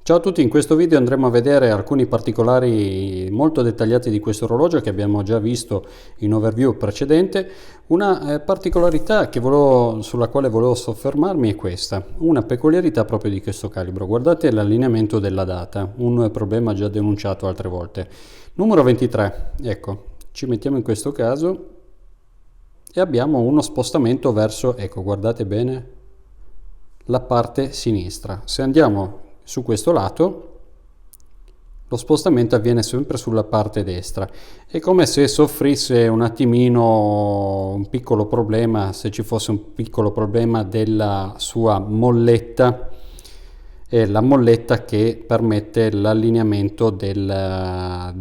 Ciao a tutti, in questo video andremo a vedere alcuni particolari molto dettagliati di questo orologio che abbiamo già visto in overview precedente. Una particolarità sulla quale volevo soffermarmi è questa, una peculiarità proprio di questo calibro. Guardate l'allineamento della data, un problema già denunciato altre volte. Numero 23, ecco, ci mettiamo in questo caso e abbiamo uno spostamento verso, ecco, guardate bene, la parte sinistra. Se andiamo su questo lato, lo spostamento avviene sempre sulla parte destra. È come se soffrisse un attimino un piccolo problema, se ci fosse un piccolo problema della sua molletta, è la molletta che permette l'allineamento della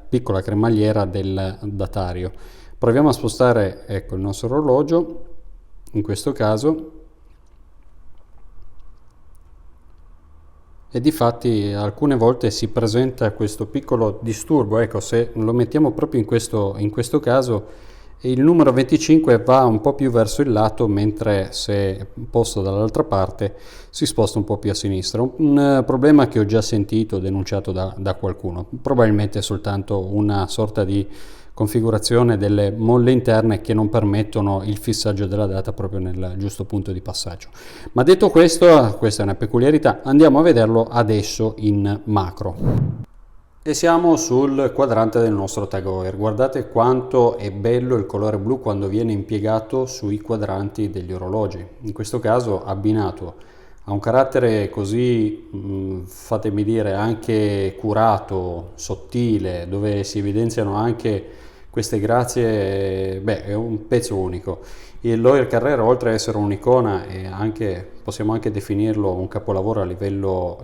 piccola cremagliera del datario. Proviamo a spostare, ecco, il nostro orologio, in questo caso, e difatti alcune volte si presenta questo piccolo disturbo. Ecco, se lo mettiamo proprio in questo caso, il numero 25 va un po' più verso il lato, mentre se posto dall'altra parte si sposta un po' più a sinistra. Un problema che ho già sentito denunciato da qualcuno, probabilmente soltanto una sorta di configurazione delle molle interne che non permettono il fissaggio della data proprio nel giusto punto di passaggio. Ma detto questo, questa è una peculiarità, andiamo a vederlo adesso in macro. E siamo sul quadrante del nostro tag heuer. Guardate quanto è bello il colore blu quando viene impiegato sui quadranti degli orologi. In questo caso abbinato a un carattere così, fatemi dire, anche curato, sottile, dove si evidenziano anche queste grazie, è un pezzo unico. Il L'Oreal Carrera, oltre ad essere un'icona, possiamo anche definirlo un capolavoro a livello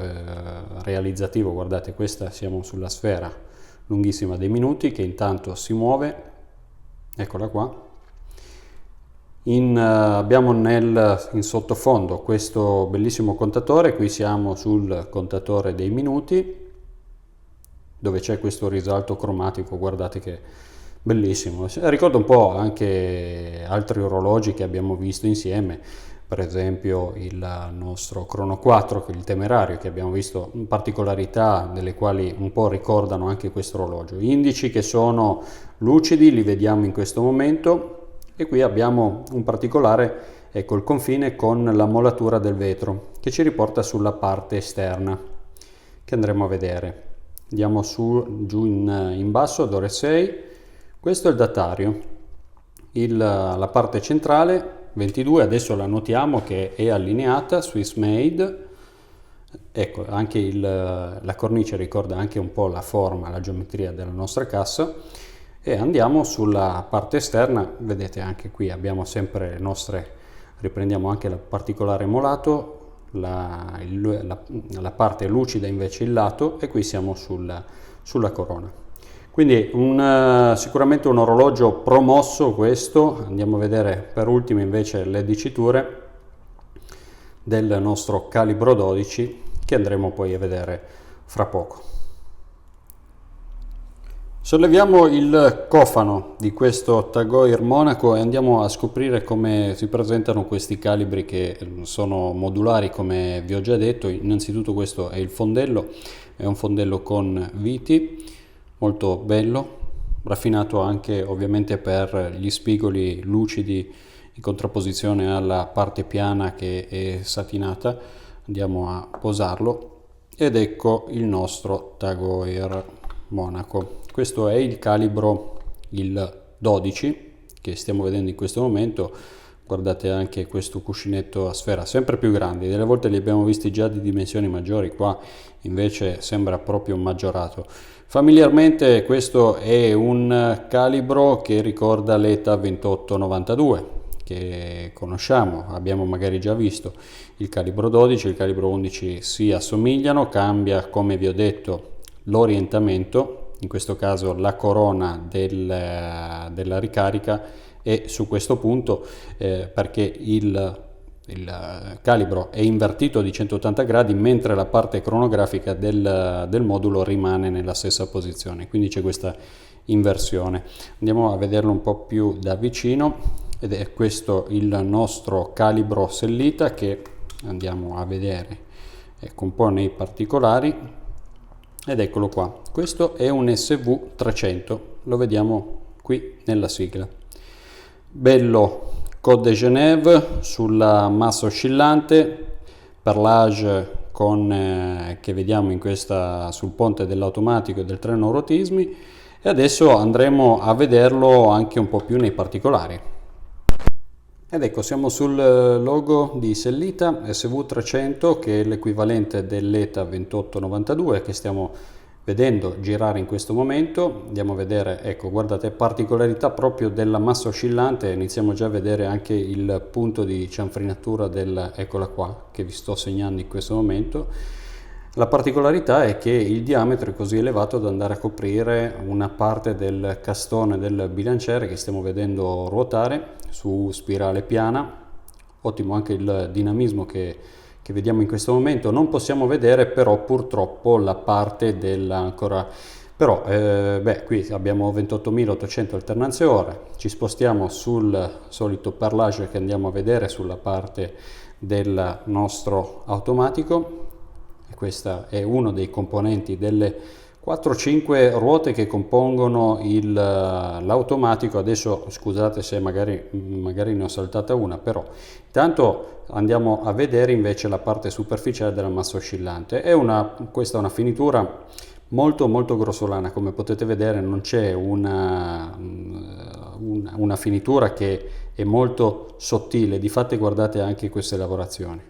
realizzativo. Guardate, questa siamo sulla sfera lunghissima dei minuti che intanto si muove, eccola qua. Abbiamo in sottofondo questo bellissimo contatore, qui siamo sul contatore dei minuti, dove c'è questo risalto cromatico, guardate che bellissimo. Ricorda un po' anche altri orologi che abbiamo visto insieme, per esempio il nostro Chrono 4, che è il Temerario, che abbiamo visto particolarità delle quali un po' ricordano anche questo orologio. Gli indici che sono lucidi li vediamo in questo momento. E qui abbiamo un particolare, ecco, il confine con la mollatura del vetro che ci riporta sulla parte esterna che andremo a vedere. Andiamo giù in basso ad ore 6. Questo è il datario, la parte centrale 22, adesso la notiamo che è allineata, Swiss made. Ecco, anche la cornice ricorda anche un po' la forma, la geometria della nostra cassa. E andiamo sulla parte esterna, vedete anche qui abbiamo sempre le nostre, riprendiamo anche il particolare molato, la parte lucida invece il lato, e qui siamo sulla corona. Quindi sicuramente un orologio promosso questo. Andiamo a vedere per ultimo invece le diciture del nostro calibro 12 che andremo poi a vedere fra poco. Solleviamo il cofano di questo Tag Heuer Monaco e andiamo a scoprire come si presentano questi calibri che sono modulari, come vi ho già detto. Innanzitutto questo è il fondello, è un fondello con viti, molto bello, raffinato anche ovviamente per gli spigoli lucidi in contrapposizione alla parte piana che è satinata. Andiamo a posarlo ed ecco il nostro Tag Heuer Monaco. Questo è il calibro, il 12, che stiamo vedendo in questo momento. Guardate anche questo cuscinetto a sfera, sempre più grandi. Delle volte li abbiamo visti già di dimensioni maggiori, qua invece sembra proprio maggiorato. Familiarmente questo è un calibro che ricorda l'ETA 2892, che conosciamo, abbiamo magari già visto. Il calibro 12 e il calibro 11 si assomigliano, cambia, come vi ho detto, l'orientamento, in questo caso la corona della ricarica, e su questo punto perché il calibro è invertito di 180 gradi mentre la parte cronografica del modulo rimane nella stessa posizione, quindi c'è questa inversione. Andiamo a vederlo un po' più da vicino ed è questo il nostro calibro Sellita che andiamo a vedere ecco un po' nei particolari, ed eccolo qua. Questo è un SV300, lo vediamo qui nella sigla. Bello Côte de Genève sulla massa oscillante, parlage che vediamo in questa, sul ponte dell'automatico e del treno rotismi, e adesso andremo a vederlo anche un po' più nei particolari. Ed ecco, siamo sul logo di Sellita SV300, che è l'equivalente dell'ETA 2892 che stiamo vedendo girare in questo momento. Andiamo a vedere, ecco, guardate, particolarità proprio della massa oscillante, iniziamo già a vedere anche il punto di cianfrinatura eccola qua, che vi sto segnando in questo momento. La particolarità è che il diametro è così elevato da andare a coprire una parte del castone del bilanciere che stiamo vedendo ruotare su spirale piana. Ottimo anche il dinamismo che vediamo in questo momento. Non possiamo vedere però purtroppo la parte dell'ancora, però qui abbiamo 28.800 alternanze ore. Ci spostiamo sul solito parlage che andiamo a vedere sulla parte del nostro automatico. Questo è uno dei componenti delle 4-5 ruote che compongono l'automatico. Adesso scusate se magari ne ho saltata una, però intanto andiamo a vedere invece la parte superficiale della massa oscillante. Questa è una finitura molto molto grossolana, come potete vedere non c'è una finitura che è molto sottile. Difatti guardate anche queste lavorazioni.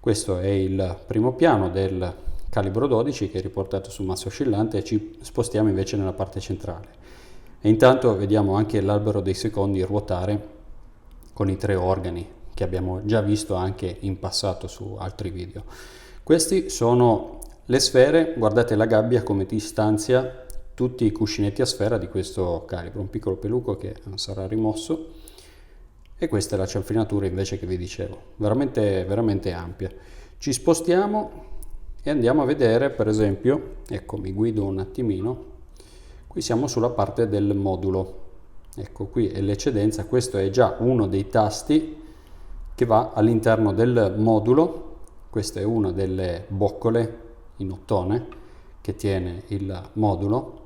Questo è il primo piano del calibro 12 che è riportato su massa oscillante, e ci spostiamo invece nella parte centrale. E intanto vediamo anche l'albero dei secondi ruotare con i 3 organi che abbiamo già visto anche in passato su altri video. Questi sono le sfere, guardate la gabbia come distanzia tutti i cuscinetti a sfera di questo calibro, un piccolo peluco che sarà rimosso. E questa è la cianfrinatura invece che vi dicevo, veramente veramente ampia. Ci spostiamo e andiamo a vedere, per esempio, ecco, mi guido un attimino, qui siamo sulla parte del modulo. Ecco, qui è l'eccedenza, questo è già uno dei tasti che va all'interno del modulo. Questa è una delle boccole in ottone che tiene il modulo,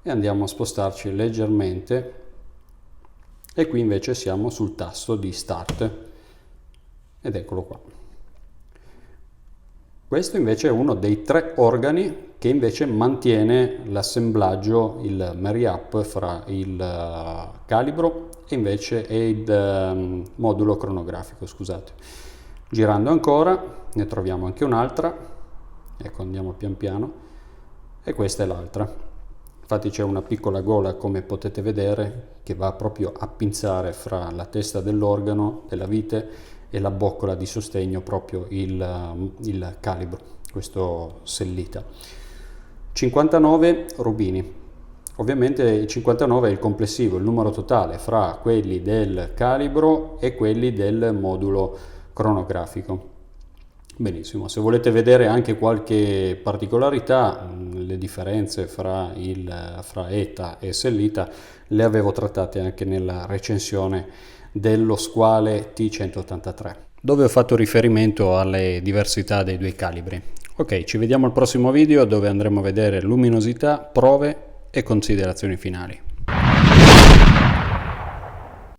e andiamo a spostarci leggermente. E qui invece siamo sul tasto di Start, ed eccolo qua. Questo invece è uno dei 3 organi che invece mantiene l'assemblaggio, il marry-up fra il calibro e invece il modulo cronografico, scusate. Girando ancora ne troviamo anche un'altra, ecco, andiamo pian piano, e questa è l'altra. Infatti c'è una piccola gola, come potete vedere, che va proprio a pinzare fra la testa dell'organo, della vite, e la boccola di sostegno, proprio il calibro, questo Sellita. 59 rubini. Ovviamente il 59 è il complessivo, il numero totale fra quelli del calibro e quelli del modulo cronografico. Benissimo, se volete vedere anche qualche particolarità, le differenze fra ETA e Sellita le avevo trattate anche nella recensione dello squale T183, dove ho fatto riferimento alle diversità dei 2 calibri. Ok, ci vediamo al prossimo video dove andremo a vedere luminosità, prove e considerazioni finali.